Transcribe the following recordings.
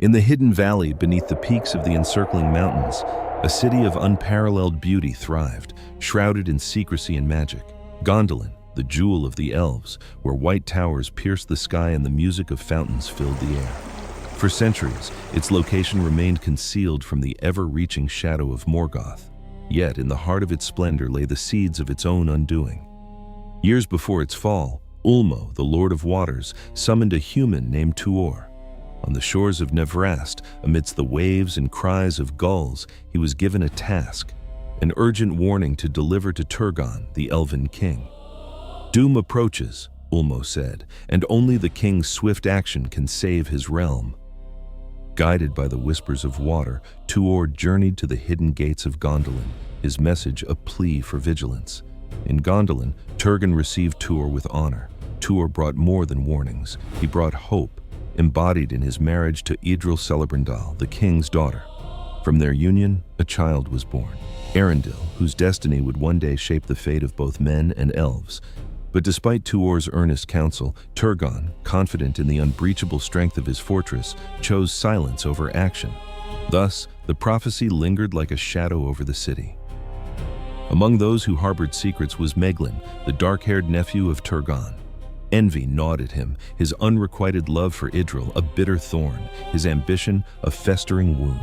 In the hidden valley beneath the peaks of the encircling mountains, a city of unparalleled beauty thrived, shrouded in secrecy and magic. Gondolin, the jewel of the elves, where white towers pierced the sky and the music of fountains filled the air. For centuries, its location remained concealed from the ever-reaching shadow of Morgoth. Yet, in the heart of its splendor lay the seeds of its own undoing. Years before its fall, Ulmo, the Lord of Waters, summoned a human named Tuor. On the shores of Nevrast, amidst the waves and cries of gulls, he was given a task, an urgent warning to deliver to Turgon, the Elven king. "Doom approaches," Ulmo said, "and only the king's swift action can save his realm." Guided by the whispers of water, Tuor journeyed to the hidden gates of Gondolin, his message a plea for vigilance. In Gondolin, Turgon received Tuor with honor. Tuor brought more than warnings. He brought hope, embodied in his marriage to Eärendil, the king's daughter. From their union, a child was born, Eärendil, whose destiny would one day shape the fate of both men and elves. But despite Tuor's earnest counsel, Turgon, confident in the unbreachable strength of his fortress, chose silence over action. Thus, the prophecy lingered like a shadow over the city. Among those who harbored secrets was Meglin, the dark-haired nephew of Turgon. Envy gnawed at him, his unrequited love for Eärendil a bitter thorn, his ambition a festering wound.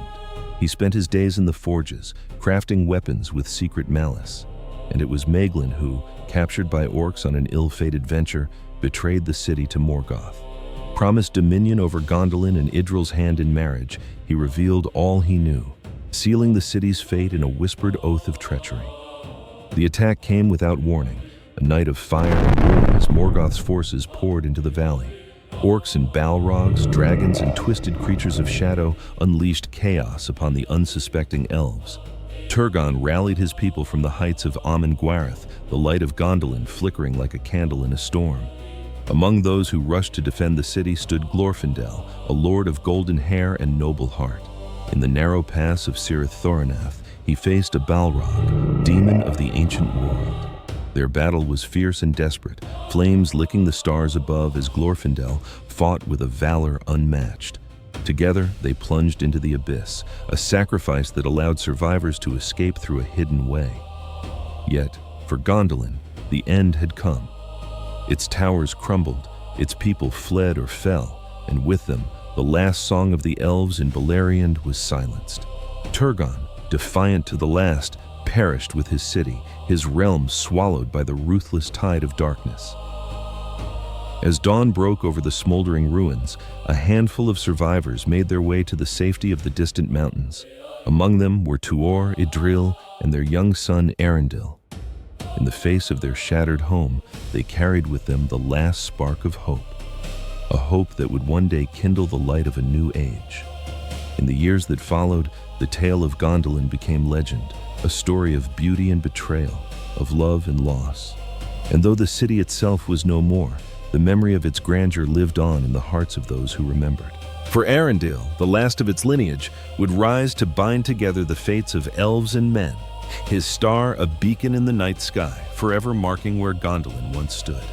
He spent his days in the forges, crafting weapons with secret malice. And it was Meglin who, captured by Orcs on an ill-fated venture, betrayed the city to Morgoth. Promised dominion over Gondolin and Eärendil's hand in marriage, he revealed all he knew, sealing the city's fate in a whispered oath of treachery. The attack came without warning, a night of fire and ruin as Morgoth's forces poured into the valley. Orcs and Balrogs, dragons and twisted creatures of shadow unleashed chaos upon the unsuspecting elves. Turgon rallied his people from the heights of Amon Gwareth, the light of Gondolin flickering like a candle in a storm. Among those who rushed to defend the city stood Glorfindel, a lord of golden hair and noble heart. In the narrow pass of Cirith Thorenath, he faced a Balrog, demon of the ancient world. Their battle was fierce and desperate, flames licking the stars above as Glorfindel fought with a valor unmatched. Together, they plunged into the abyss, a sacrifice that allowed survivors to escape through a hidden way. Yet, for Gondolin, the end had come. Its towers crumbled, its people fled or fell, and with them, the last song of the elves in Beleriand was silenced. Turgon, defiant to the last, perished with his city, his realm swallowed by the ruthless tide of darkness. As dawn broke over the smoldering ruins, a handful of survivors made their way to the safety of the distant mountains. Among them were Tuor, Eärendil, and their young son Eärendil. In the face of their shattered home, they carried with them the last spark of hope, a hope that would one day kindle the light of a new age. In the years that followed, the tale of Gondolin became legend, a story of beauty and betrayal, of love and loss. And though the city itself was no more, the memory of its grandeur lived on in the hearts of those who remembered. For Eärendil, the last of its lineage, would rise to bind together the fates of elves and men, his star a beacon in the night sky, forever marking where Gondolin once stood.